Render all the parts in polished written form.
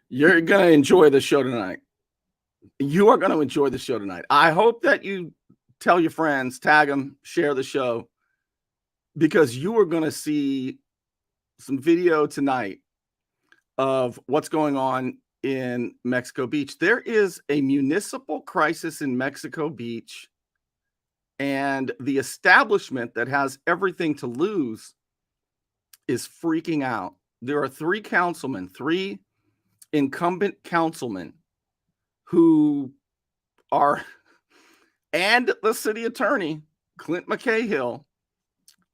You're going to enjoy the show tonight. You are going to enjoy the show tonight. I hope that you tell your friends, tag them, share the show, because you are going to see some video tonight of what's going on in Mexico Beach. There is a municipal crisis in Mexico Beach, and the establishment that has everything to lose is freaking out. There are three incumbent councilmen who are, and the city attorney, Clint McCahill.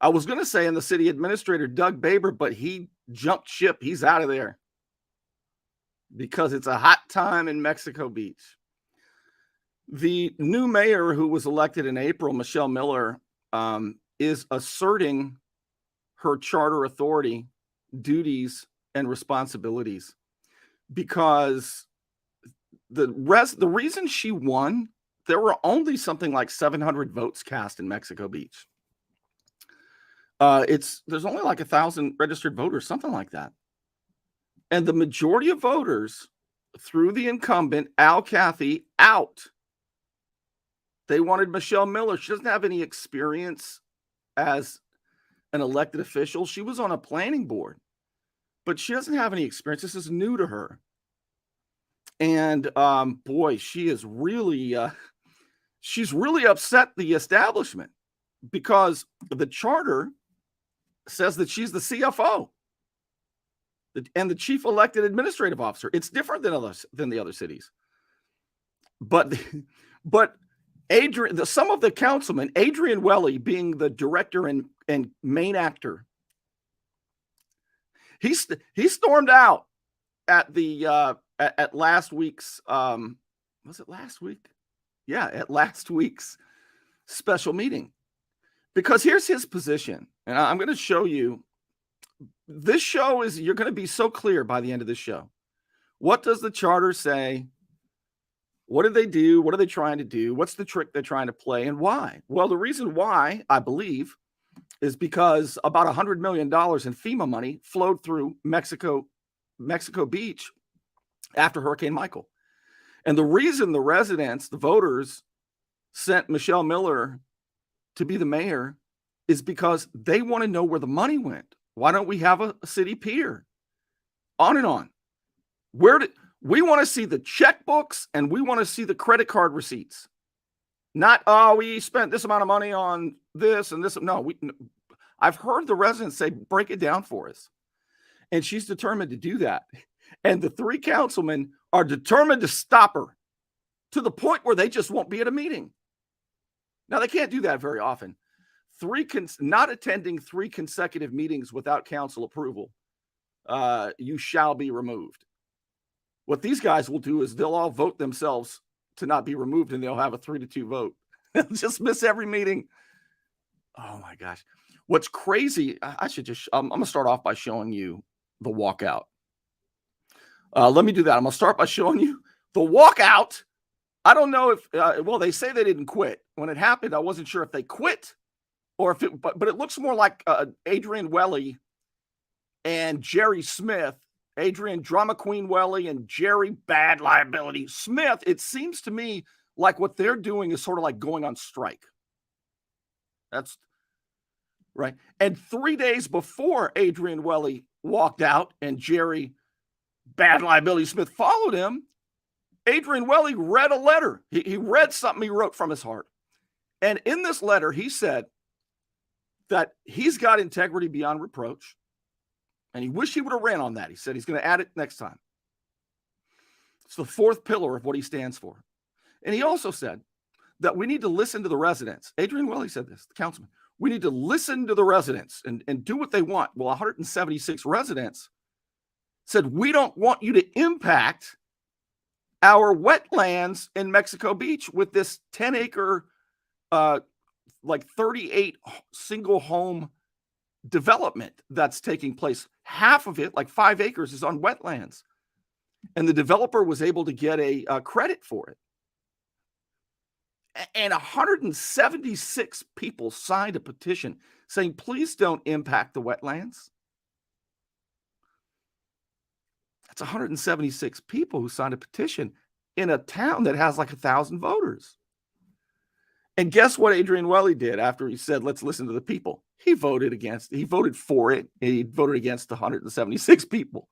I was going to say, and the city administrator, Doug Baber, but he jumped ship. He's out of there because it's a hot time in Mexico Beach. The new mayor who was elected in April, Michelle Miller, is asserting her charter authority, duties, and responsibilities, because the reason she won, there were only something like 700 votes cast in Mexico Beach. There's only like 1,000 registered voters, something like that. And the majority of voters threw the incumbent, Al Cathy, out. They wanted Michelle Miller. She doesn't have any experience as an elected official. She was on a planning board, but she doesn't have any experience. This is new to her. And boy, she is really, she's really upset the establishment, because the charter says that she's the CFO and the chief elected administrative officer. It's different than the other cities. But Adrian, some of the councilmen, Adrian Welle being the director and main actor, he stormed out at the at last week's was it last week? Yeah, at last week's special meeting. Because here's his position, and I'm going to show you. This show is, you're going to be so clear by the end of this show. What does the charter say? What did they do? What are they trying to do? What's the trick they're trying to play, and why? Well, the reason why, I believe, is because about $100 million in FEMA money flowed through Mexico Beach after Hurricane Michael. And the reason the residents, the voters, sent Michelle Miller to be the mayor is because they want to know where the money went. Why don't we have a city pier? On and on. We want to see the checkbooks, and we want to see the credit card receipts. Not, we spent this amount of money on this and this. No, I've heard the residents say, break it down for us. And she's determined to do that. And the three councilmen are determined to stop her, to the point where they just won't be at a meeting. Now, they can't do that very often. Not attending 3 consecutive meetings without council approval, you shall be removed. What these guys will do is they'll all vote themselves to not be removed, and they'll have a 3-2 vote. They'll just miss every meeting. Oh my gosh. What's crazy, I'm going to start off by showing you the walkout. Let me do that. I'm going to start by showing you the walkout. I don't know if, well, they say they didn't quit. When it happened, I wasn't sure if they quit or if it, but it looks more like Adrian Welle and Jerry Smith, Adrian Drama Queen Welle and Jerry Bad Liability Smith. It seems to me like what they're doing is sort of like going on strike. That's right. And 3 days before Adrian Welle walked out and Jerry Bad Liability Smith followed him, Adrian Welle read a letter. He read something he wrote from his heart. And in this letter, he said that he's got integrity beyond reproach. And he wished he would have ran on that. He said he's going to add it next time. It's the 4th pillar of what he stands for. And he also said that we need to listen to the residents. Adrian Welle said this, the councilman. We need to listen to the residents and do what they want. Well, 176 residents said, we don't want you to impact our wetlands in Mexico Beach with this 10-acre, like 38 single home development that's taking place. Half of it, like 5 acres, is on wetlands. And the developer was able to get a credit for it. And 176 people signed a petition saying, please don't impact the wetlands. That's 176 people who signed a petition in a town that has like 1,000 voters. And guess what Adrian Welle did after he said, let's listen to the people? He voted for it. He voted against 176 people.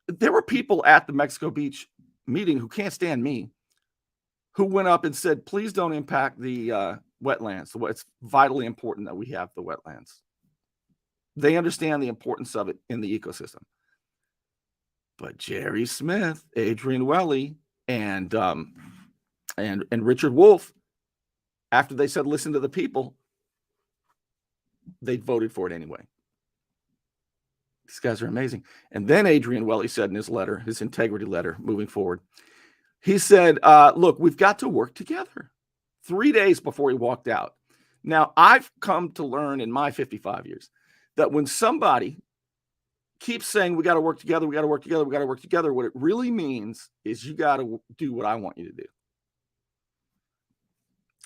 There were people at the Mexico Beach meeting who can't stand me, who went up and said, please don't impact the wetlands. It's vitally important that we have the wetlands. They understand the importance of it in the ecosystem. But Jerry Smith, Adrian Welle, and Richard Wolff, after they said, listen to the people, they voted for it anyway. These guys are amazing. And then Adrian Welle said in his letter, his integrity letter, moving forward, he said, look, we've got to work together. 3 days before he walked out. Now, I've come to learn in my 55 years that when somebody keeps saying we got to work together, we got to work together, we got to work together, what it really means is you got to do what I want you to do.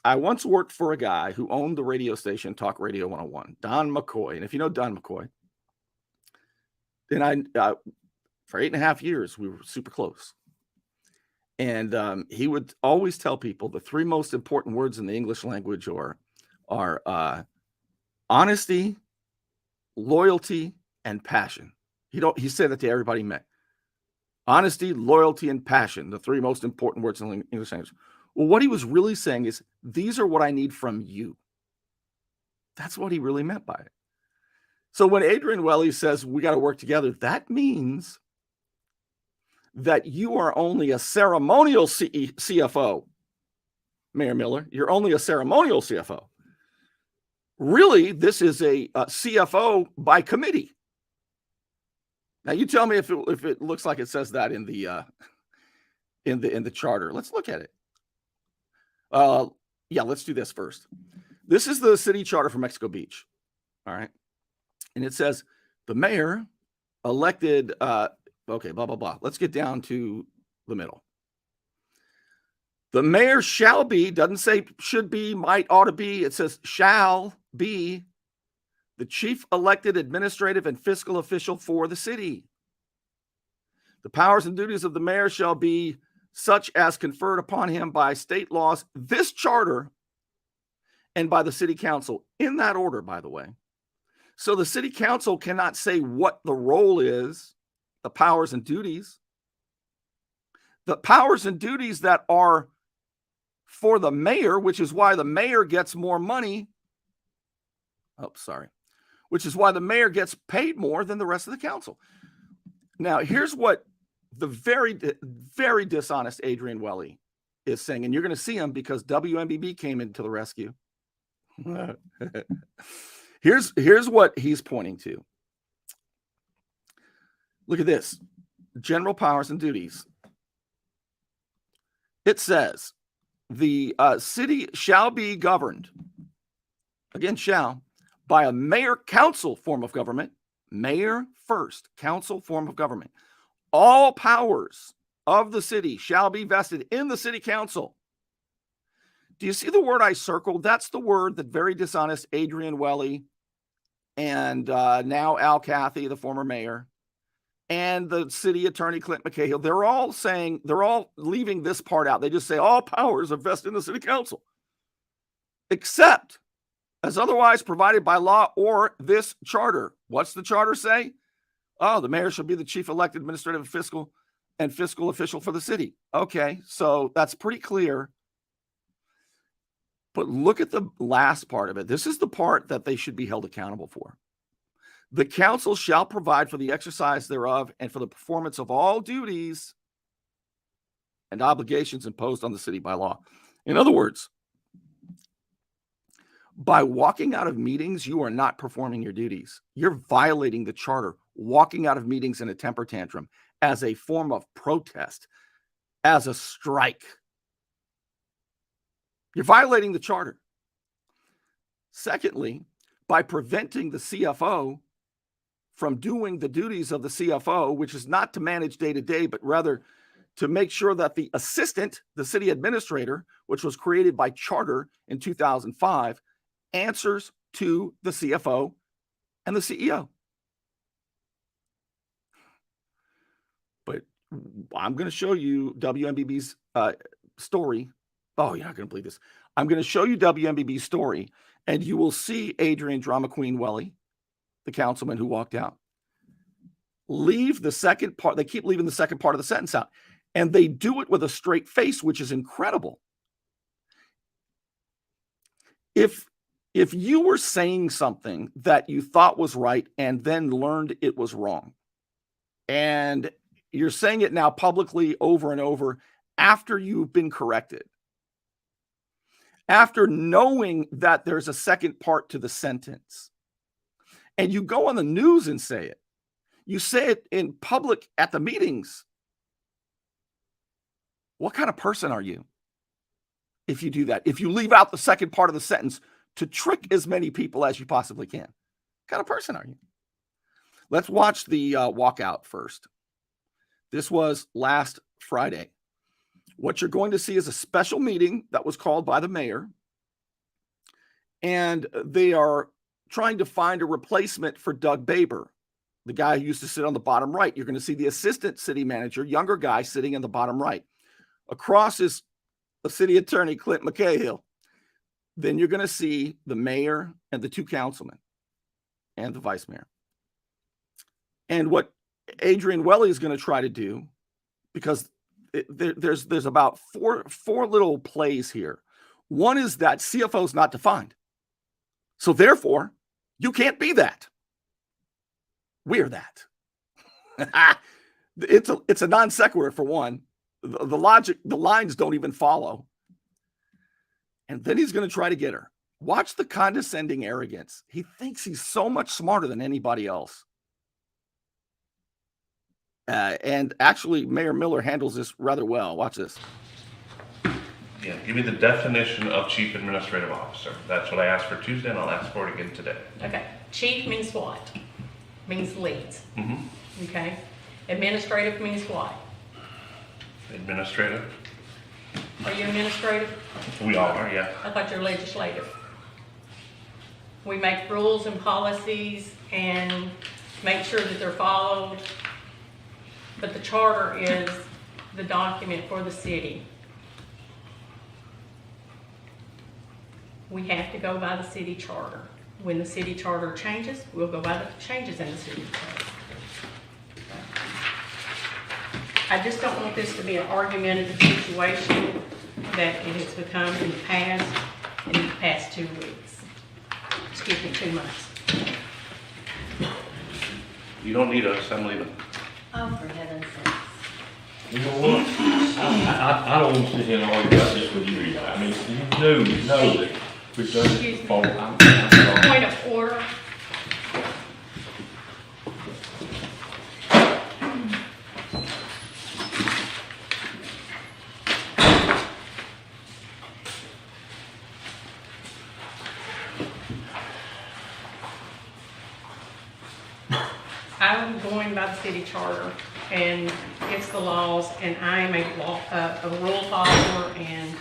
I once worked for a guy who owned the radio station Talk Radio 101, Don McCoy. And if you know Don McCoy, then for 8.5 years, we were super close. And he would always tell people the 3 most important words in the English language are honesty, loyalty, and passion. He said that to everybody he met. Honesty, loyalty, and passion, the 3 most important words in the English language. Well, what he was really saying is, these are what I need from you. That's what he really meant by it. So when Adrian Welle says we got to work together, that means that you are only a ceremonial CFO, Mayor Miller. You're only a ceremonial CFO. Really, this is a CFO by committee. Now, you tell me if it looks like it says that in the charter. Let's look at it. Yeah, let's do this first. This is the city charter for Mexico Beach. All right. And it says the mayor elected, okay, blah, blah, blah. Let's get down to the middle. The mayor shall be, doesn't say should be, might, ought to be. It says shall be the chief elected administrative and fiscal official for the city. The powers and duties of the mayor shall be such as conferred upon him by state laws, this charter, and by the city council. In that order, by the way. So the city council cannot say what the role is, the powers and duties. The powers and duties that are for the mayor, which is why the mayor gets more money. Oh, sorry. Which is why the mayor gets paid more than the rest of the council. Now, here's what the very, very dishonest Adrian Welle is saying, and you're going to see him because WMBB came into the rescue. Here's what he's pointing to. Look at this. General powers and duties. It says the city shall be governed, again, shall, by a mayor-council form of government. Mayor first, council form of government. All powers of the city shall be vested in the city council. Do you see the word I circled? That's the word that very dishonest Adrian Welle and now Al Cathy, the former mayor, and the city attorney Clint McCahill, they're all leaving this part out. They just say all powers are vested in the city council, except as otherwise provided by law or this charter. What's the charter say? Oh, the mayor shall be the chief elected administrative fiscal official for the city. Okay, so that's pretty clear. But look at the last part of it. This is the part that they should be held accountable for. The council shall provide for the exercise thereof and for the performance of all duties and obligations imposed on the city by law. In other words, by walking out of meetings, you are not performing your duties. You're violating the charter, walking out of meetings in a temper tantrum as a form of protest, as a strike. You're violating the charter. Secondly, by preventing the CFO from doing the duties of the CFO, which is not to manage day to day, but rather to make sure that the assistant, the city administrator, which was created by charter in 2005, answers to the CFO and the CEO. I'm going to show you WMBB's story. Oh, you're not going to believe this. I'm going to show you WMBB's story, and you will see Adrian Drama Queen Welle, the councilman who walked out, leave the second part. They keep leaving the second part of the sentence out, and they do it with a straight face, which is incredible. If you were saying something that you thought was right and then learned it was wrong, and you're saying it now publicly over and over after you've been corrected, after knowing that there's a second part to the sentence, and you go on the news and say it, you say it in public at the meetings, what kind of person are you if you do that? If you leave out the second part of the sentence to trick as many people as you possibly can, what kind of person are you? Let's watch the walkout first. This was last Friday. What you're going to see is a special meeting that was called by the mayor, and they are trying to find a replacement for Doug Baber, the guy who used to sit on the bottom right. You're going to see the assistant city manager, younger guy, sitting in the bottom right. Across is the city attorney, Clint McCahill. Then you're going to see the mayor and the two councilmen and the vice mayor. And what Adrian Welle is going to try to do, because there's about four little plays here. One is that CFO is not defined. So therefore, you can't be that. We're that. It's a non sequitur for one. The logic, the lines don't even follow. And then he's going to try to get her. Watch the condescending arrogance. He thinks he's so much smarter than anybody else. And actually, Mayor Miller handles this rather well. Watch this. Yeah, give me the definition of chief administrative officer. That's what I asked for Tuesday, and I'll ask for it again today. Okay. Chief means what? Means leads. Mm-hmm. Okay. Administrative means what? Administrative. Are you administrative? We all are, yeah. I thought you're legislative. We make rules and policies and make sure that they're followed. But the charter is the document for the city. We have to go by the city charter. When the city charter changes, we'll go by the changes in the city charter. I just don't want this to be an argumentative situation that it has become in the past 2 weeks. Excuse me, 2 months. You don't need us, I'm leaving. Oh, for heaven's sakes. You know what? I don't want to sit here and argue about this with you. I mean, you know that we've done it before. I'm sorry. Point of order. I'm going by the city charter, and it's the laws, and I am a rule follower, and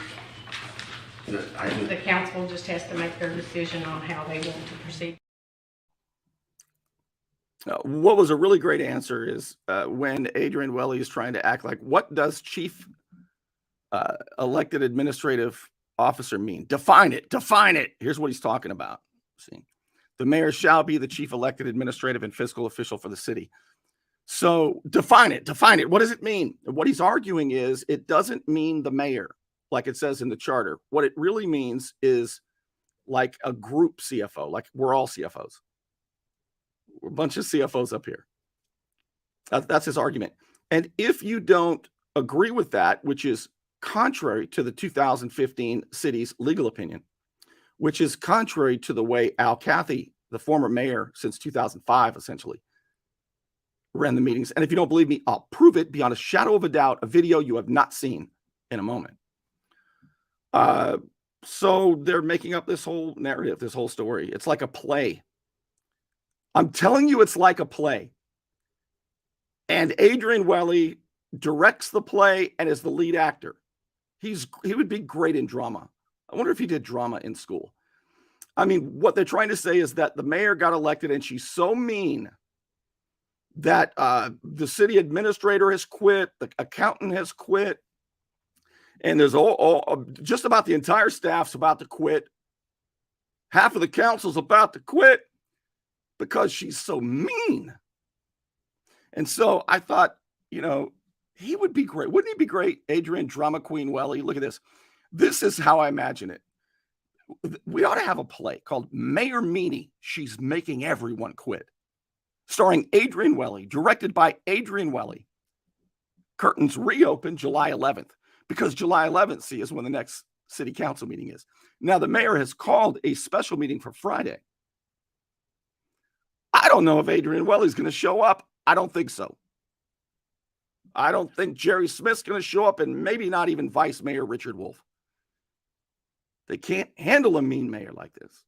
the council just has to make their decision on how they want to proceed. What was a really great answer is when Adrian Welle is trying to act like, what does chief elected administrative officer mean? Define it. Define it. Here's what he's talking about. See, the mayor shall be the chief elected administrative and fiscal official for the city. So define it. Define it. What does it mean? What he's arguing is it doesn't mean the mayor, like it says in the charter. What it really means is like a group CFO, like we're all CFOs. We're a bunch of CFOs up here. That's his argument. And if you don't agree with that, which is contrary to the 2015 city's legal opinion, which is contrary to the way Al Cathy, the former mayor since 2005, essentially ran the meetings. And if you don't believe me, I'll prove it beyond a shadow of a doubt, a video you have not seen in a moment. So they're making up this whole narrative, this whole story. It's like a play. I'm telling you, it's like a play. And Adrian Welle directs the play and is the lead actor. He would be great in drama. I wonder if he did drama in school. I mean, what they're trying to say is that the mayor got elected and she's so mean that the city administrator has quit, the accountant has quit, and there's just about the entire staff's about to quit. Half of the council's about to quit because she's so mean. And so I thought, he would be great. Wouldn't he be great? Adrian, drama queen Welle. Look at this. This is how I imagine it. We ought to have a play called Mayor Meanie. She's making everyone quit. Starring Adrian Welle, directed by Adrian Welle. Curtains reopen July 11th because July 11th, see, is when the next city council meeting is. Now, the mayor has called a special meeting for Friday. I don't know if Adrian Welle is going to show up. I don't think so. I don't think Jerry Smith's going to show up, and maybe not even Vice Mayor Richard Wolf. They can't handle a mean mayor like this.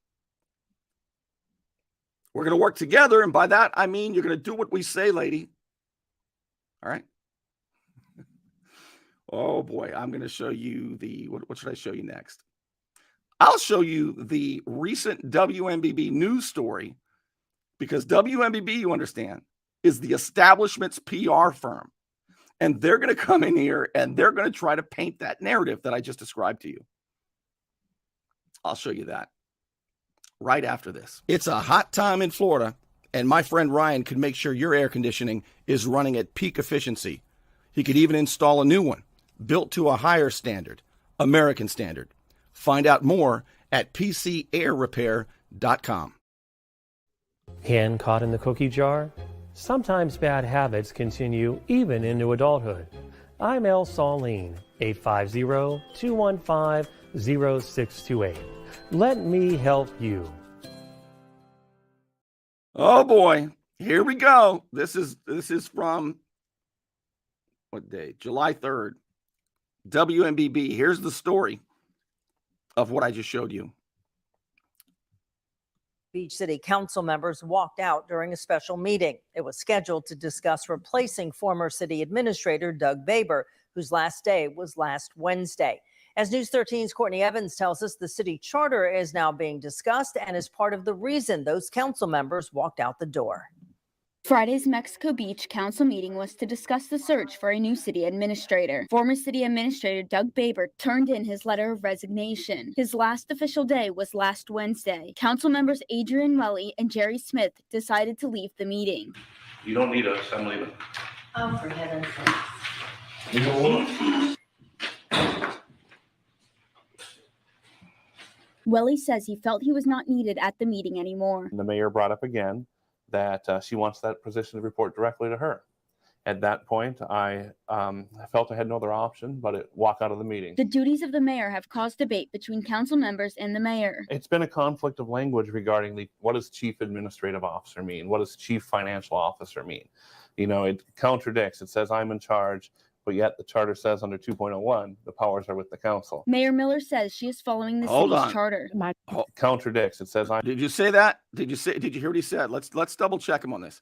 We're going to work together, and by that, I mean you're going to do what we say, lady. All right? Oh, boy. I'm going to show you what should I show you next? I'll show you the recent WMBB news story, because WMBB, you understand, is the establishment's PR firm. And they're going to come in here and they're going to try to paint that narrative that I just described to you. I'll show you that right after this. It's a hot time in Florida, and my friend Ryan could make sure your air conditioning is running at peak efficiency. He could even install a new one, built to a higher standard, American standard. Find out more at pcairrepair.com. Hand caught in the cookie jar? Sometimes bad habits continue even into adulthood. I'm El Saline, 850-215-0628. Let me help you. Oh boy, here we go. This is from what day? July 3rd. WMBB. Here's the story of what I just showed you. Beach City Council members walked out during a special meeting. It was scheduled to discuss replacing former city administrator Doug Baber, whose last day was last Wednesday. As News 13's Courtney Evans tells us, the city charter is now being discussed and is part of the reason those council members walked out the door. Friday's Mexico Beach council meeting was to discuss the search for a new city administrator. Former city administrator Doug Baber turned in his letter of resignation. His last official day was last Wednesday. Council members Adrian Welle and Jerry Smith decided to leave the meeting. You don't need us, I'm leaving. Oh, for heaven's sakes. You know what? Welle says he felt he was not needed at the meeting anymore. The mayor brought up again that she wants that position to report directly to her. At that point, I felt I had no other option but to walk out of the meeting. The duties of the mayor have caused debate between council members and the mayor. It's been a conflict of language regarding what does chief administrative officer mean? What does chief financial officer mean? It contradicts. It says I'm in charge, but yet the charter says under 2.01, the powers are with the council. Mayor Miller says she is following the city's charter. Contradicts. It says Did you say that? Did you hear what he said? Let's double check him on this.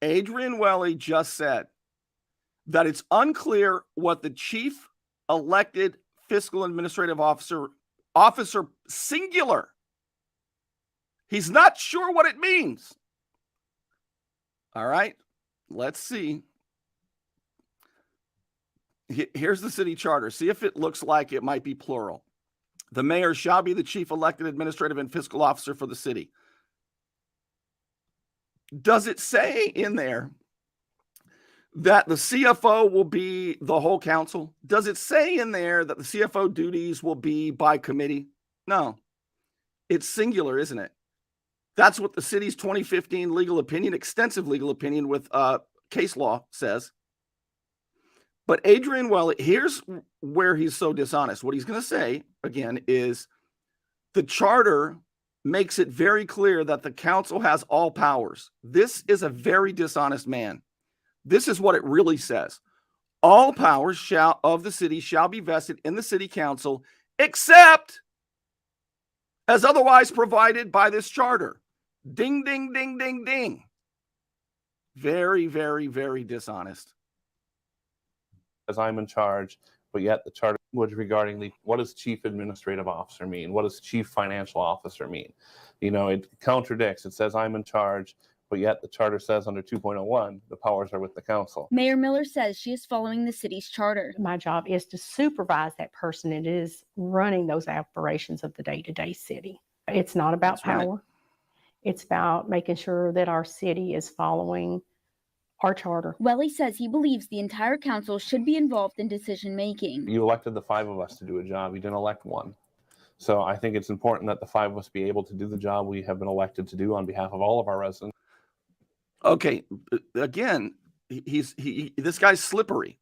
Adrian Welle just said that it's unclear what the chief elected fiscal administrative officer singular. He's not sure what it means. All right, let's see. Here's the city charter. See if it looks like it might be plural. The mayor shall be the chief elected administrative and fiscal officer for the city. Does it say in there that the CFO will be the whole council? Does it say in there that the CFO duties will be by committee? No. It's singular, isn't it? That's what the city's 2015 legal opinion, extensive legal opinion with case law says. But Adrian Welle, here's where he's so dishonest. What he's going to say, again, is the charter makes it very clear that the council has all powers. This is a very dishonest man. This is what it really says. All powers of the city shall be vested in the city council, except as otherwise provided by this charter. Ding, ding, ding, ding, ding. Very, very, very dishonest. as I'm in charge, but yet the charter language regarding what does chief administrative officer mean? What does chief financial officer mean? It contradicts. It says I'm in charge, but yet the charter says under 2.01, the powers are with the council. Mayor Miller says she is following the city's charter. My job is to supervise that person. It is running those operations of the day-to-day city. It's not about That's right. power. It's about making sure that our city is following our charter. Welle says he believes the entire council should be involved in decision making. You elected the 5 of us to do a job. You didn't elect one. So I think it's important that the 5 of us be able to do the job we have been elected to do on behalf of all of our residents. Okay, again, this guy's slippery.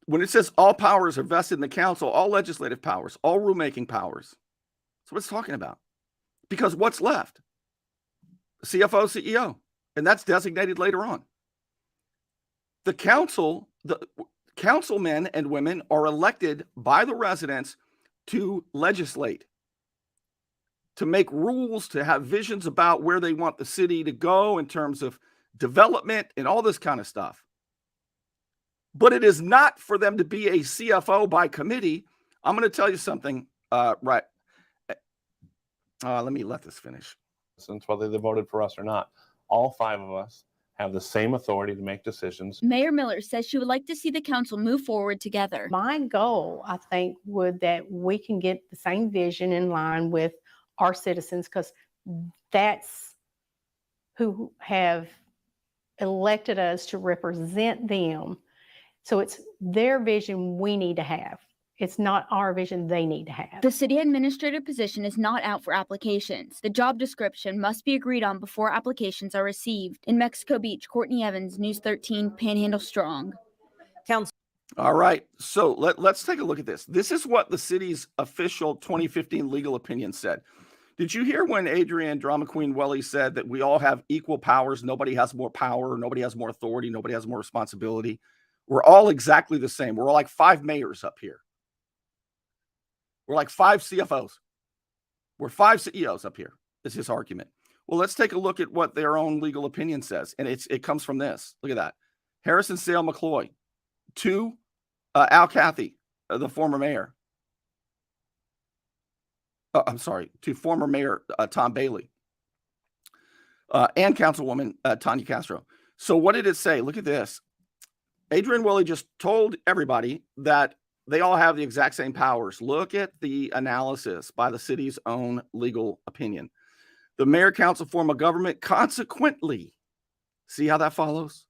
When it says all powers are vested in the council, all legislative powers, all rulemaking powers, that's what it's talking about. Because what's left? CFO, CEO, and that's designated later on. The councilmen and women are elected by the residents to legislate, to make rules, to have visions about where they want the city to go in terms of development and all this kind of stuff. But it is not for them to be a CFO by committee. I'm going to tell you something, right? Let me let this finish. Since whether they voted for us or not, all 5 of us have the same authority to make decisions. Mayor Miller says she would like to see the council move forward together. My goal, I think, would that we can get the same vision in line with our citizens, because that's who have elected us to represent them. So it's their vision we need to have. It's not our vision they need to have. The city administrator position is not out for applications. The job description must be agreed on before applications are received. In Mexico Beach, Courtney Evans, News 13, Panhandle Strong. Council. All right, so let's take a look at this. This is what the city's official 2015 legal opinion said. Did you hear when Adrian, drama queen Welle, said that we all have equal powers? Nobody has more power. Nobody has more authority. Nobody has more responsibility. We're all exactly the same. We're like 5 mayors up here. We're like 5 CFOs. We're 5 CEOs up here, is his argument. Well, let's take a look at what their own legal opinion says. And it comes from this. Look at that. Harrison Sale McCloy to Al Cathy, the former mayor. I'm sorry, to former mayor Tom Bailey and councilwoman Tanya Castro. So what did it say? Look at this. Adrian Welle just told everybody that they all have the exact same powers. Look at the analysis by the city's own legal opinion. The mayor council form of government. Consequently, see how that follows?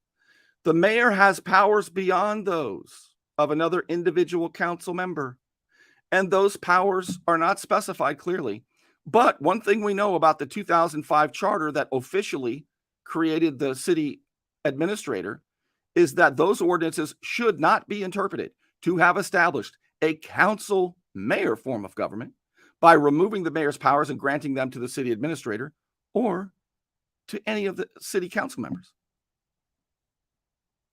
The mayor has powers beyond those of another individual council member. And those powers are not specified clearly. But one thing we know about the 2005 charter that officially created the city administrator is that those ordinances should not be interpreted to have established a council mayor form of government by removing the mayor's powers and granting them to the city administrator or to any of the city council members.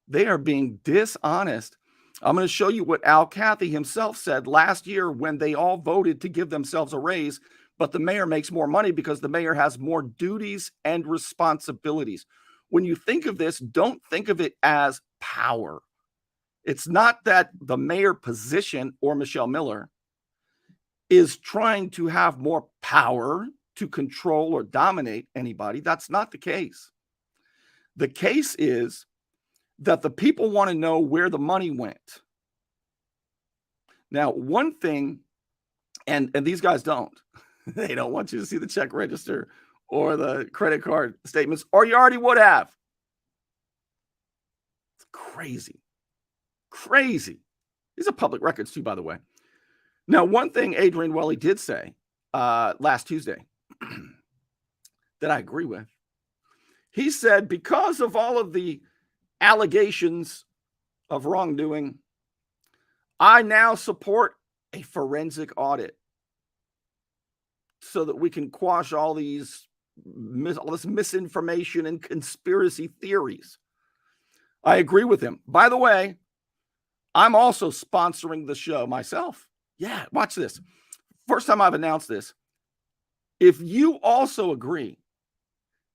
They are being dishonest. I'm going to show you what Al Cathy himself said last year when they all voted to give themselves a raise, but the mayor makes more money because the mayor has more duties and responsibilities. When you think of this, don't think of it as power. It's not that the mayor position or Michelle Miller is trying to have more power to control or dominate anybody. That's not the case. The case is that the people want to know where the money went. Now, one thing, and these guys don't, they don't want you to see the check register or the credit card statements, or you already would have. It's crazy. Crazy. These are public records too, by the way. Now, one thing Adrian Welle did say last Tuesday that I agree with, he said, because of all of the allegations of wrongdoing, I now support a forensic audit so that we can quash all this misinformation and conspiracy theories. I agree with him. By the way, I'm also sponsoring the show myself. Yeah, watch this. First time I've announced this. If you also agree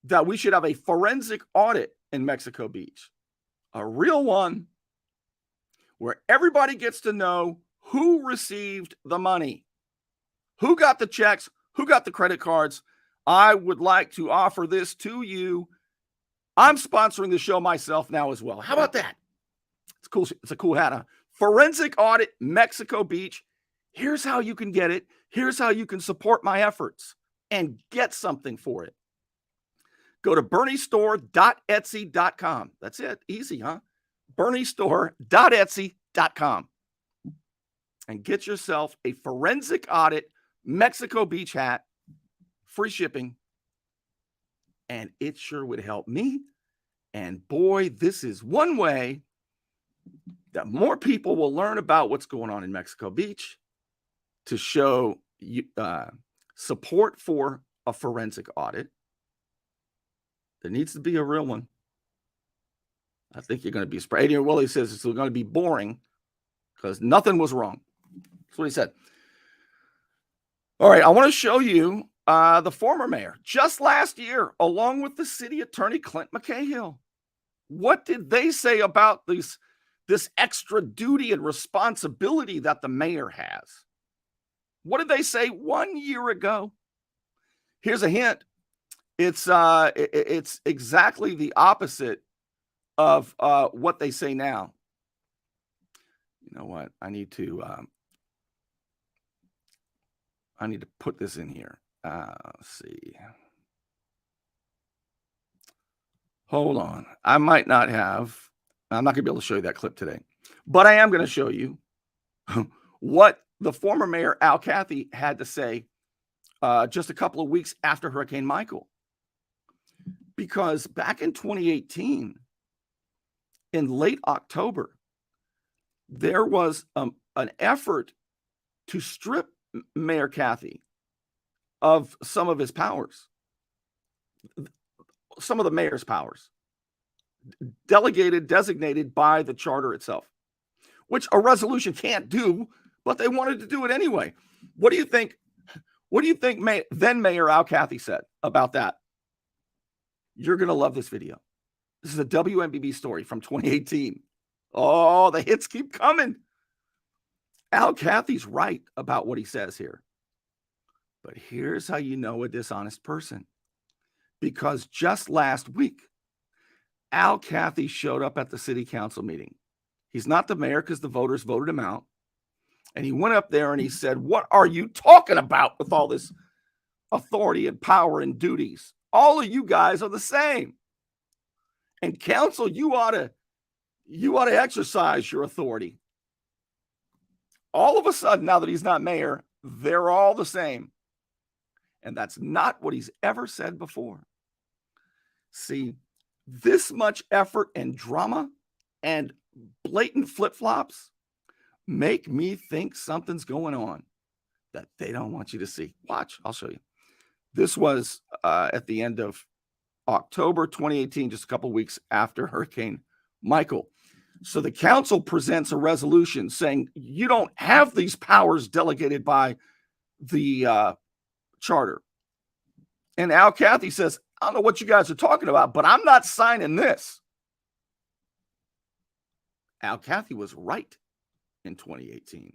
that we should have a forensic audit in Mexico Beach, a real one, where everybody gets to know who received the money, who got the checks, who got the credit cards, I would like to offer this to you. I'm sponsoring the show myself now as well. How about that? It's cool. It's a cool hat. Huh? Forensic Audit, Mexico Beach. Here's how you can get it. Here's how you can support my efforts and get something for it. Go to berniestore.etsy.com. That's it. Easy, huh? berniestore.etsy.com. And get yourself a Forensic Audit Mexico Beach hat, free shipping. And it sure would help me. And boy, this is one way that more people will learn about what's going on in Mexico Beach to show support for a forensic audit. There needs to be a real one. I think you're going to be surprised. Adrian Welle says it's going to be boring because nothing was wrong. That's what he said. All right, I want to show you the former mayor just last year, along with the city attorney, Clint McCahill. What did they say about this extra duty and responsibility that the mayor has? What did they say 1 year ago? Here's a hint. It's exactly the opposite of what they say now. You know what? I need to put this in here. Let's see. Hold on. I'm not going to be able to show you that clip today, but I am going to show you what the former mayor, Al Cathy, had to say just a couple of weeks after Hurricane Michael. Because back in 2018, in late October, there was an effort to strip Mayor Cathy of some of his powers, some of the mayor's powers, designated by the charter itself, which a resolution can't do, but they wanted to do it anyway. What do you think? What do you think then Mayor Al Cathy said about that? You're going to love this video. This is a WMBB story from 2018. Oh, the hits keep coming. Al Cathy's right about what he says here. But here's how you know a dishonest person. Because just last week, Al Cathy showed up at the city council meeting. He's not the mayor because the voters voted him out. And he went up there and he said, "What are you talking about with all this authority and power and duties? All of you guys are the same. And council, you ought to exercise your authority." All of a sudden, now that he's not mayor, they're all the same. And that's not what he's ever said before. See, this much effort and drama and blatant flip-flops make me think something's going on that they don't want you to see. Watch, I'll show you. This was at the end of October 2018, just a couple of weeks after Hurricane Michael. So the council presents a resolution saying you don't have these powers delegated by the charter. And Al Cathy says, "I don't know what you guys are talking about, but I'm not signing this." Al Cathy was right in 2018.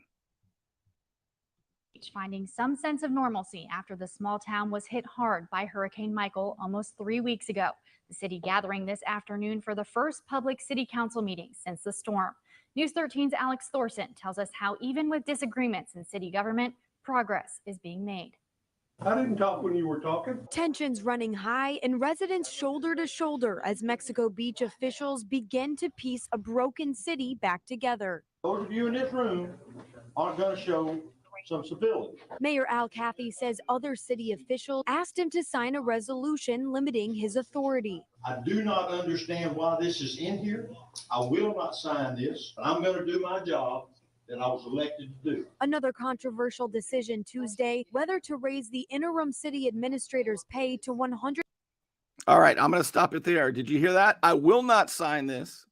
Finding some sense of normalcy after the small town was hit hard by Hurricane Michael almost 3 weeks ago. The city gathering this afternoon for the first public city council meeting since the storm. News 13's Alex Thorson tells us how even with disagreements in city government, progress is being made. I didn't talk when you were talking. Tensions running high and residents shoulder to shoulder as Mexico Beach officials begin to piece a broken city back together. Those of you in this room aren't going to show some civility. Mayor Al Cathy says other city officials asked him to sign a resolution limiting his authority. I do not understand why this is in here. I will not sign this. I'm going to do my job that I was elected to do. Another controversial decision Tuesday, whether to raise the interim city administrator's pay to $100. All right, I'm going to stop it there. Did you hear that? I will not sign this.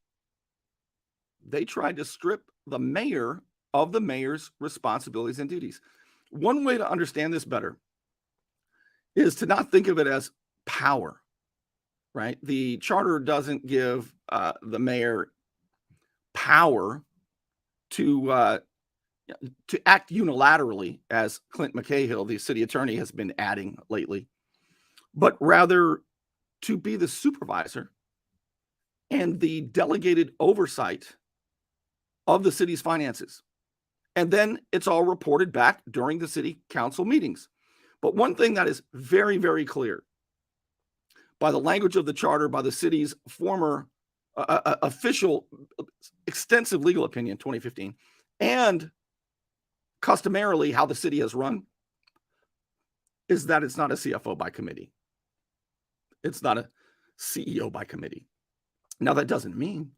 They tried to strip the mayor of the mayor's responsibilities and duties. One way to understand this better is to not think of it as power, right? The charter doesn't give the mayor power to act unilaterally, as Clint McCahill, the city attorney, has been adding lately. but rather to be the supervisor and the delegated oversight of the city's finances. And then it's all reported back during the city council meetings. But one thing that is very, very clear by the language of the charter, by the city's former official extensive legal opinion, 2015, and customarily how the city has run, is that it's not a CFO by committee. It's not a CEO by committee. Now, that doesn't mean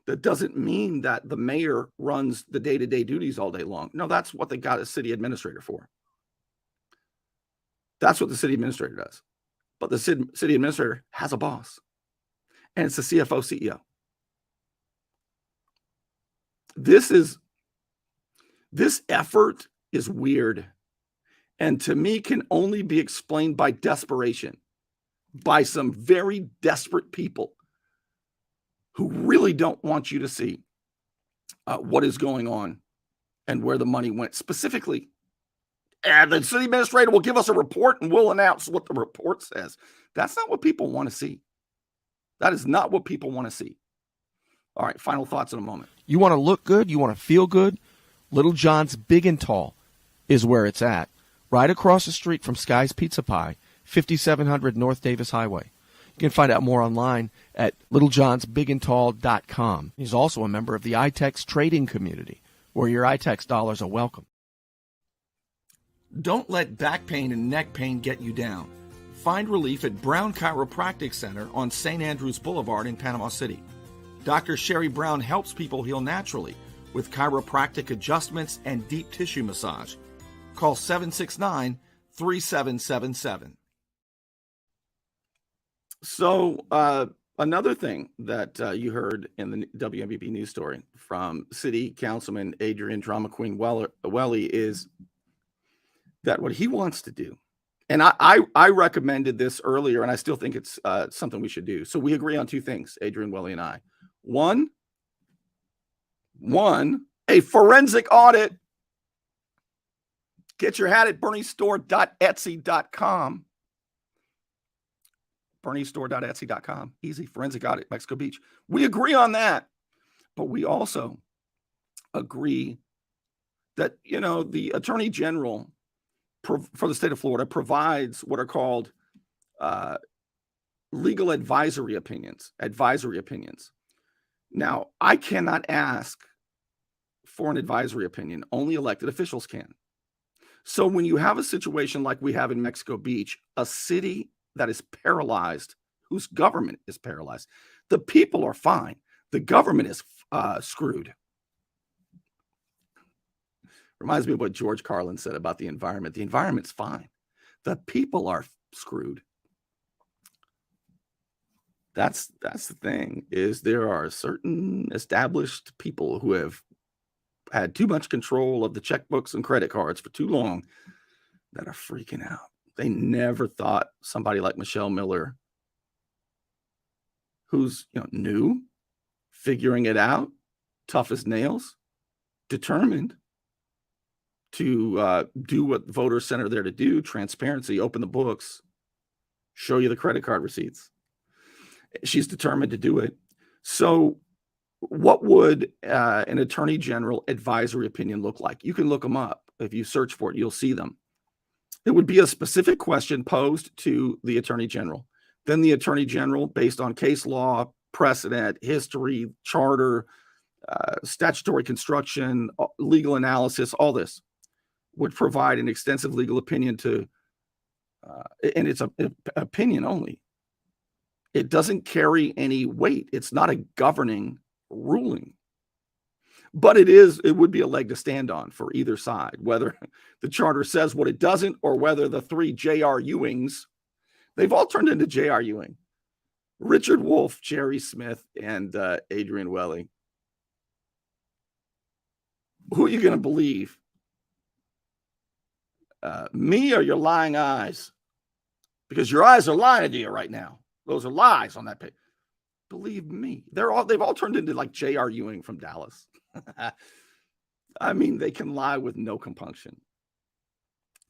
that the mayor runs the day-to-day duties all day long. No, that's what they got a city administrator for. That's what the city administrator does. But the city administrator has a boss, and it's the CFO CEO. This effort is weird, and to me can only be explained by desperation, by some very desperate people who really don't want you to see what is going on and where the money went specifically. And the city administrator will give us a report and we'll announce what the report says. That's not what people want to see. That is not what people want to see. All right, final thoughts in a moment. You want to look good? You want to feel good? Little John's Big and Tall is where it's at. Right across the street from Sky's Pizza Pie, 5700 North Davis Highway. You can find out more online at littlejohnsbigandtall.com. He's also a member of the iTex trading community, where your iTex dollars are welcome. Don't let back pain and neck pain get you down. Find relief at Brown Chiropractic Center on St. Andrews Boulevard in Panama City. Dr. Sherry Brown helps people heal naturally with chiropractic adjustments and deep tissue massage. Call 769-3777. So another thing that you heard in the WMBB news story from City Councilman Adrian Drama Queen Welle is that what he wants to do, and I recommended this earlier, and I still think it's something we should do. So we agree on two things, Adrian, Welle, and I. One, a forensic audit. Get your hat at berniestore.etsy.com. berniestore.etsy.com. Easy forensic audit, Mexico Beach. We agree on that, but we also agree that, the Attorney General for the state of Florida provides what are called legal advisory opinions. Now, I cannot ask for an advisory opinion. Only elected officials can. So when you have a situation like we have in Mexico Beach, a city that is paralyzed, whose government is paralyzed, the people are fine. The government is screwed. Reminds me of what George Carlin said about the environment. The environment's fine. The people are screwed. That's the thing, is there are certain established people who have had too much control of the checkbooks and credit cards for too long that are freaking out. They never thought somebody like Michelle Miller, who's new, figuring it out, tough as nails, determined to do what voters sent her there to do, transparency, open the books, show you the credit card receipts. She's determined to do it. So what would an Attorney General advisory opinion look like? You can look them up. If you search for it, you'll see them. It would be a specific question posed to the Attorney General. Then the Attorney General, based on case law, precedent, history, charter, statutory construction, legal analysis, all this, would provide an extensive legal opinion to, and it's an opinion only. It doesn't carry any weight. It's not a governing ruling. But it would be a leg to stand on for either side, whether the charter says what it doesn't or whether the three J.R. Ewings, they've all turned into J.R. Ewing. Richard Wolff, Jerry Smith, and Adrian Welle. Who are you going to believe? Me or your lying eyes? Because your eyes are lying to you right now. Those are lies on that page. Believe me, they've all turned into like J.R. Ewing from Dallas. I mean, they can lie with no compunction.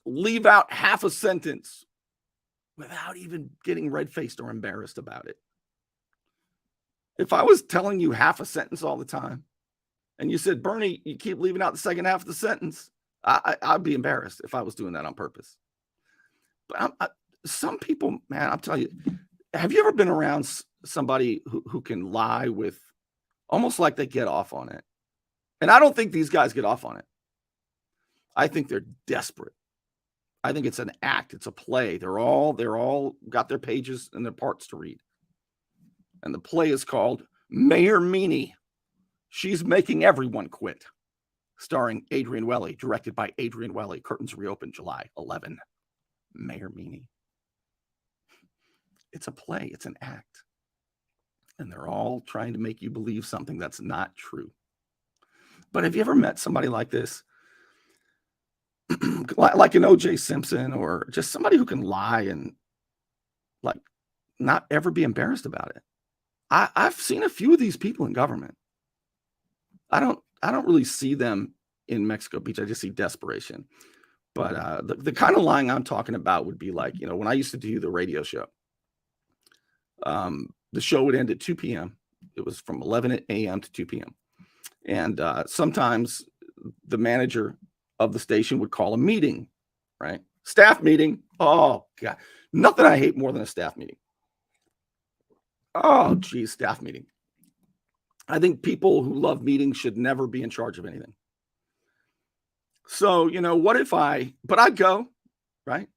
Leave out half a sentence without even getting red-faced or embarrassed about it. If I was telling you half a sentence all the time, and you said, Bernie, you keep leaving out the second half of the sentence, I'd be embarrassed if I was doing that on purpose. But some people, man, I'll tell you, have you ever been around somebody who can lie with almost like they get off on it? And I don't think these guys get off on it. I think they're desperate. I think it's an act. It's a play. They're all got their pages and their parts to read. And the play is called Mayor Meanie. She's Making Everyone Quit. Starring Adrian Welle, directed by Adrian Welle. Curtains reopen July 11. Mayor Meanie. It's a play. It's an act. And they're all trying to make you believe something that's not true. But have you ever met somebody like this? Like an O.J. Simpson, or just somebody who can lie and like not ever be embarrassed about it. I've seen a few of these people in government. I don't really see them in Mexico Beach. I just see desperation. But the kind of lying I'm talking about would be like, when I used to do the radio show, the show would end at 2 p.m. It was from 11 a.m. to 2 p.m. And sometimes the manager of the station would call a meeting, right? Staff meeting. Oh, God. Nothing I hate more than a staff meeting. Oh, geez, staff meeting. I think people who love meetings should never be in charge of anything. So, what if but I'd go, right?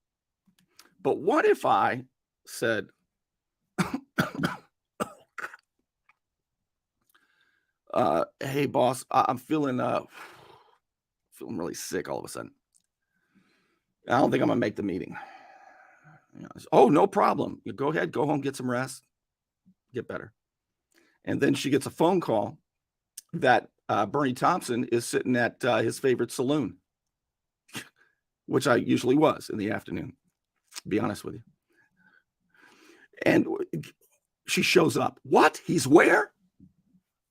But what if I said, hey, boss, I'm feeling really sick all of a sudden. I don't think I'm going to make the meeting. Oh, no problem. You go ahead, go home, get some rest, get better. And then she gets a phone call that Bernie Thompson is sitting at his favorite saloon, which I usually was in the afternoon, to be honest with you. And she shows up. What? He's where?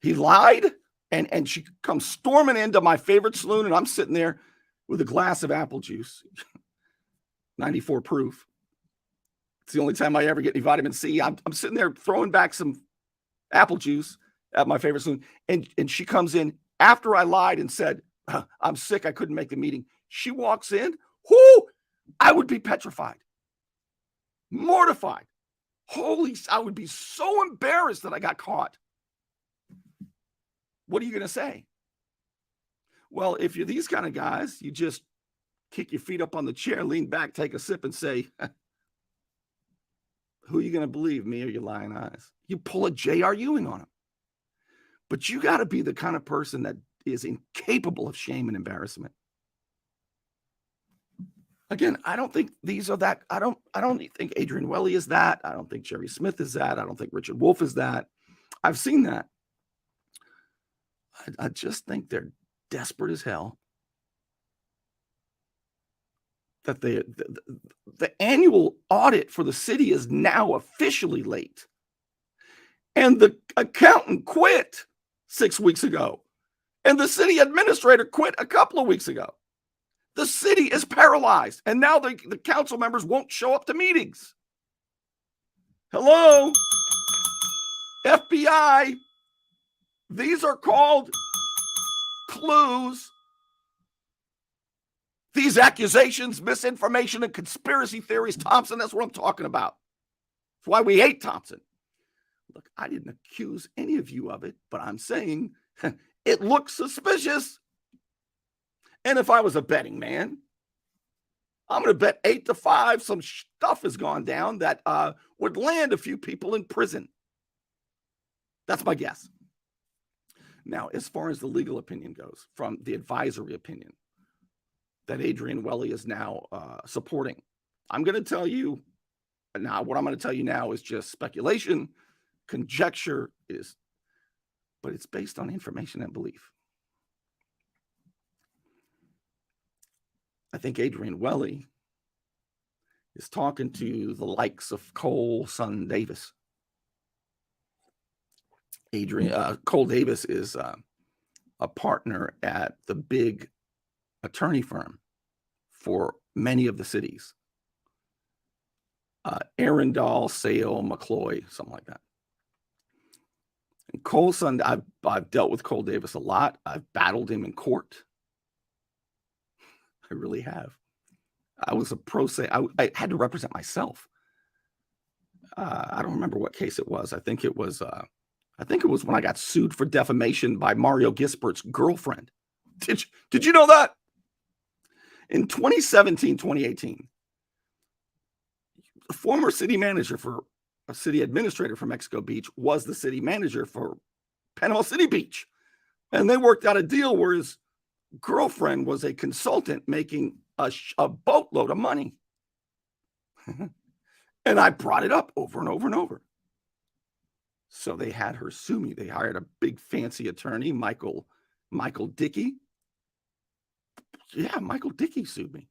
He lied? And she comes storming into my favorite saloon, and I'm sitting there with a glass of apple juice, 94 proof. It's the only time I ever get any vitamin C. I'm sitting there throwing back some apple juice at my favorite saloon. And she comes in after I lied and said, I'm sick, I couldn't make the meeting. She walks in. Whoo! I would be petrified, mortified. I would be so embarrassed that I got caught. What are you going to say? Well, if you're these kind of guys, you just kick your feet up on the chair, lean back, take a sip, and say, who are you going to believe, me or your lying eyes? You pull a J.R. Ewing on them. But you got to be the kind of person that is incapable of shame and embarrassment. Again, I don't think these are that. I don't think Adrian Welle is that. I don't think Jerry Smith is that. I don't think Richard Wolff is that. I've seen that. I just think they're desperate as hell. That the annual audit for the city is now officially late. And the accountant quit 6 weeks ago. And the city administrator quit a couple of weeks ago. The city is paralyzed. And now the council members won't show up to meetings. Hello? FBI. These are called clues. These accusations, misinformation, and conspiracy theories, Thompson, that's what I'm talking about. That's why we hate Thompson. Look, I didn't accuse any of you of it, but I'm saying it looks suspicious. And if I was a betting man, I'm going to bet 8-5 some stuff has gone down that would land a few people in prison. That's my guess. Now, as far as the legal opinion goes, from the advisory opinion that Adrian Welle is now supporting, I'm going to tell you now, what I'm going to tell you now is just speculation, conjecture, but it's based on information and belief. I think Adrian Welle is talking to the likes of Cole Son Davis. Cole Davis is a partner at the big attorney firm for many of the cities. Arundel, Sale, McCloy, something like that. And Coulson, I've dealt with Cole Davis a lot. I've battled him in court. I really have. I was a pro se. I had to represent myself. I don't remember what case it was. I think it was when I got sued for defamation by Mario Gisbert's girlfriend. Did you know that? In 2017, 2018, the former city manager for a city administrator for Mexico Beach was the city manager for Panama City Beach. And they worked out a deal where his girlfriend was a consultant making a boatload of money. And I brought it up over and over and over. So they had her sue me. They hired a big fancy attorney, Michael Dickey. Yeah, Michael Dickey sued me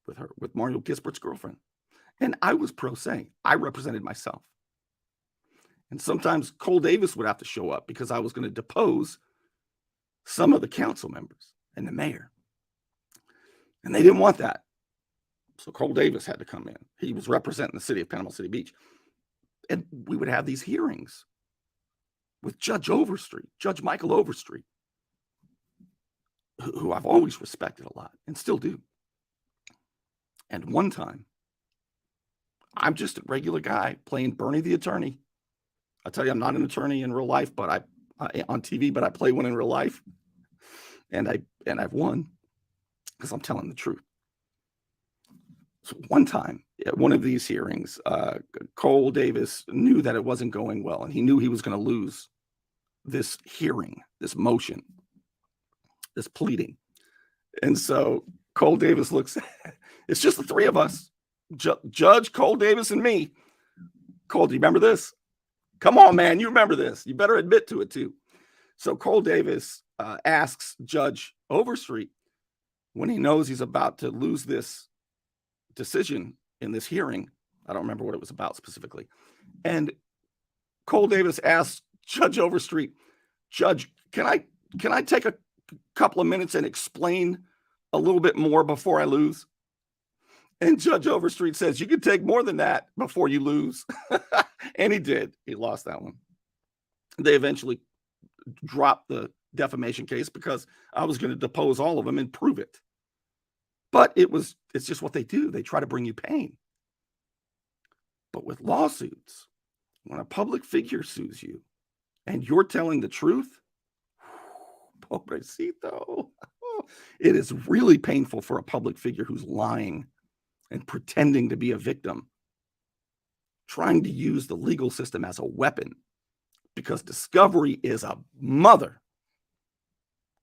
with Mario Gisbert's girlfriend. And I was pro se. I represented myself. And sometimes Cole Davis would have to show up because I was going to depose some of the council members and the mayor. And they didn't want that. So Cole Davis had to come in. He was representing the city of Panama City Beach. And we would have these hearings with Judge Michael Overstreet, who I've always respected a lot and still do. And one time, I'm just a regular guy playing Bernie the attorney. I tell you, I'm not an attorney in real life, but I on TV, but I play one in real life. And I've won because I'm telling the truth. So one time at one of these hearings, Cole Davis knew that it wasn't going well, and he knew he was going to lose this hearing, this motion, this pleading. And so Cole Davis looks, it's just the three of us, Judge, Cole Davis, and me. Cole, do you remember this? Come on, man, you remember this. You better admit to it too. So Cole Davis asks Judge Overstreet, when he knows he's about to lose this decision in this hearing, I don't remember what it was about specifically, and Cole Davis asked Judge Overstreet, Judge, can I take a couple of minutes and explain a little bit more before I lose? And Judge Overstreet says, you can take more than that before you lose. And he did. He lost that one. They eventually dropped the defamation case because I was going to depose all of them and prove it. But it's just what they do. They try to bring you pain. But with lawsuits, when a public figure sues you and you're telling the truth, pobrecito, it is really painful for a public figure who's lying and pretending to be a victim, trying to use the legal system as a weapon, because discovery is a mother.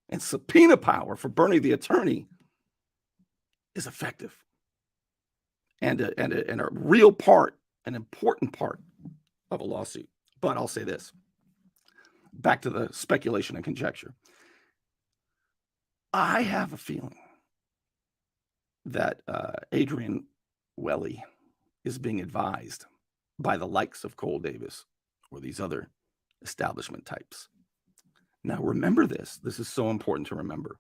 And subpoena power for Bernie the attorney is effective and a real part, an important part of a lawsuit. But I'll say this, back to the speculation and conjecture. I have a feeling that Adrian Welle is being advised by the likes of Cole Davis or these other establishment types. Now, remember this. This is so important to remember.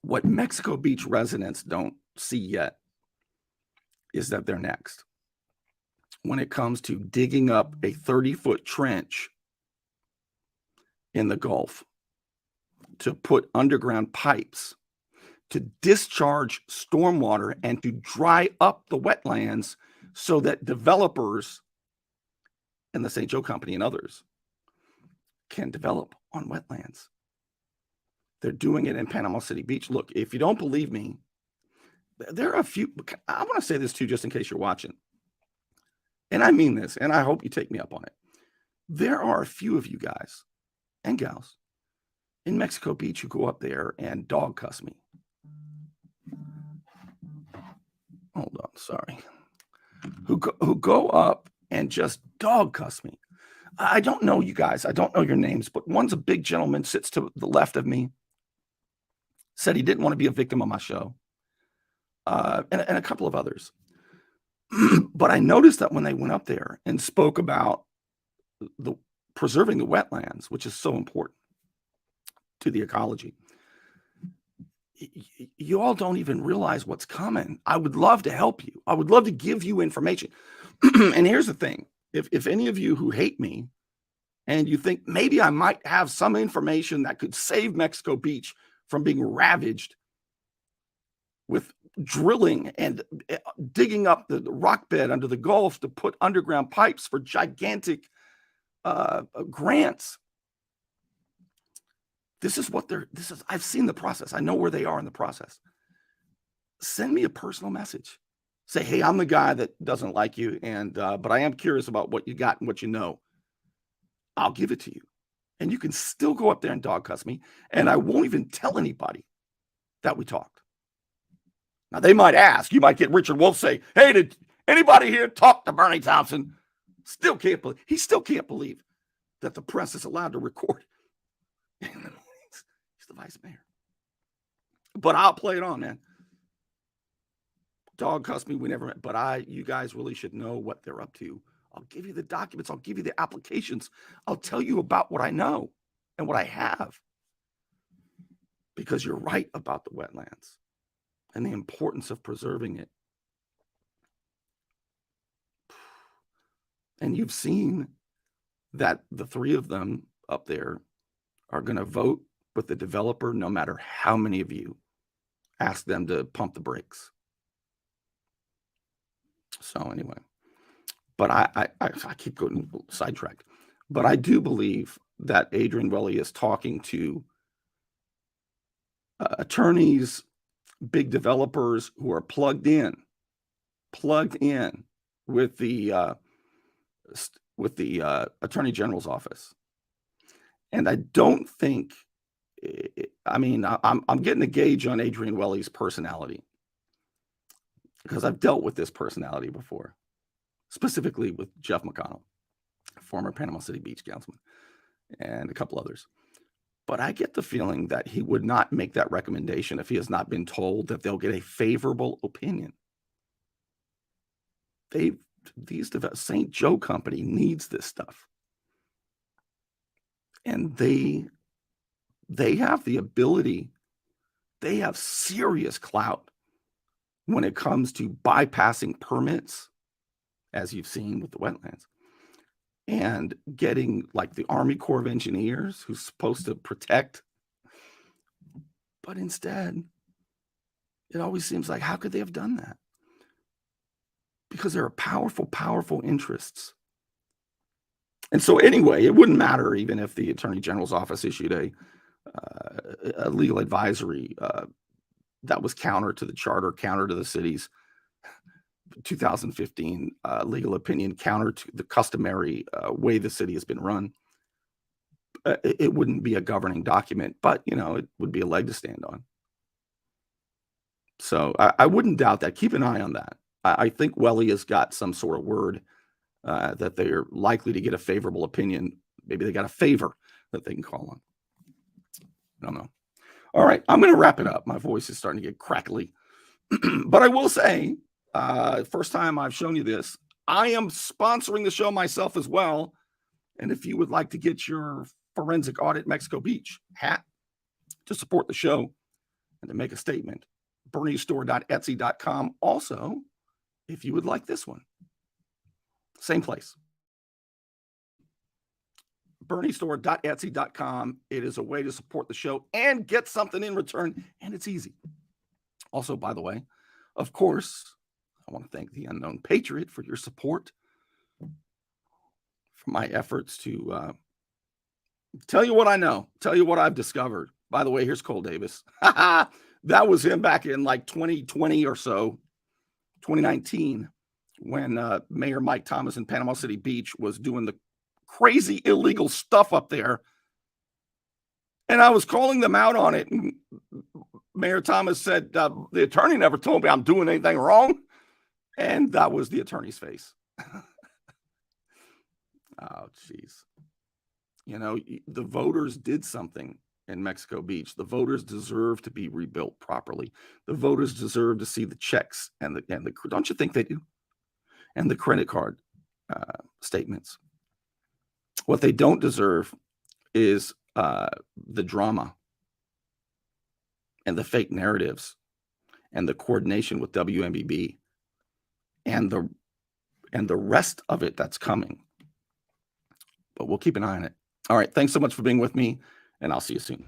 What Mexico Beach residents don't see yet is that they're next. When it comes to digging up a 30-foot trench in the Gulf to put underground pipes to discharge stormwater and to dry up the wetlands so that developers and the St. Joe Company and others can develop on wetlands. They're doing it in Panama City Beach. Look, if you don't believe me, there are a few. I want to say this too, just in case you're watching. And I mean this, and I hope you take me up on it. There are a few of you guys and gals in Mexico Beach who go up there and dog cuss me. Hold on, sorry. Who go up and just dog cuss me. I don't know you guys. I don't know your names, but one's a big gentleman, sits to the left of me, said he didn't want to be a victim of my show, and a couple of others. But I noticed that when they went up there and spoke about the preserving the wetlands, which is so important to the ecology, you all don't even realize what's coming. I would love to help you. I would love to give you information. And here's the thing. If any of you who hate me and you think maybe I might have some information that could save Mexico Beach from being ravaged with drilling and digging up the rock bed under the Gulf to put underground pipes for gigantic grants. I've seen the process. I know where they are in the process. Send me a personal message. Say, hey, I'm the guy that doesn't like you, but I am curious about what you got and what you know. I'll give it to you. And you can still go up there and dog cuss me, and I won't even tell anybody that we talked. Now, they might ask. You might get Richard Wolf say, hey, did anybody here talk to Bernie Thompson? He still can't believe that the press is allowed to record. He's the vice mayor. But I'll play it on, man. Dog cuss me, we never met. But you guys really should know what they're up to. I'll give you the documents. I'll give you the applications. I'll tell you about what I know and what I have. Because you're right about the wetlands and the importance of preserving it. And you've seen that the three of them up there are going to vote with the developer no matter how many of you ask them to pump the brakes. So anyway, but I keep going sidetracked. But I do believe that Adrian Welle is talking to attorneys, big developers who are plugged in with the Attorney General's office. And I don't think, I'm getting a gauge on Adrian Welle's personality because I've dealt with this personality before, specifically with Jeff McConnell, former Panama City Beach councilman, and a couple others. But I get the feeling that he would not make that recommendation if he has not been told that they'll get a favorable opinion. St. Joe Company needs this stuff. And they have the ability, they have serious clout when it comes to bypassing permits, as you've seen with the wetlands, and getting like the Army Corps of Engineers who's supposed to protect. But instead, it always seems like, how could they have done that? Because there are powerful, powerful interests. And so anyway, it wouldn't matter even if the Attorney General's office issued a legal advisory that was counter to the charter, counter to the city's 2015 legal opinion, counter to the customary way the city has been run. It wouldn't be a governing document, but it would be a leg to stand on. So I wouldn't doubt that. Keep an eye on that. I think Welle has got some sort of word that they're likely to get a favorable opinion. Maybe they got a favor that they can call on. I don't know. All right, I'm going to wrap it up. My voice is starting to get crackly. But I will say, first time I've shown you this, I am sponsoring the show myself as well. And if you would like to get your Forensic Audit Mexico Beach hat to support the show and to make a statement, berniestore.etsy.com. Also, if you would like this one, same place. berniestore.etsy.com. It is a way to support the show and get something in return, and it's easy. Also, by the way, of course, I want to thank the Unknown Patriot for your support for my efforts to tell you what I know, tell you what I've discovered. By the way, here's Cole Davis. That was him back in like 2020 or so, 2019, when Mayor Mike Thomas in Panama City Beach was doing the crazy illegal stuff up there. And I was calling them out on it. And Mayor Thomas said, the attorney never told me I'm doing anything wrong. And that was the attorney's face. Oh, geez. The voters did something in Mexico Beach. The voters deserve to be rebuilt properly. The voters deserve to see the checks and the don't you think they do? And the credit card statements. What they don't deserve is the drama and the fake narratives and the coordination with WMBB and the rest of it that's coming. But we'll keep an eye on it. All right. Thanks so much for being with me, and I'll see you soon.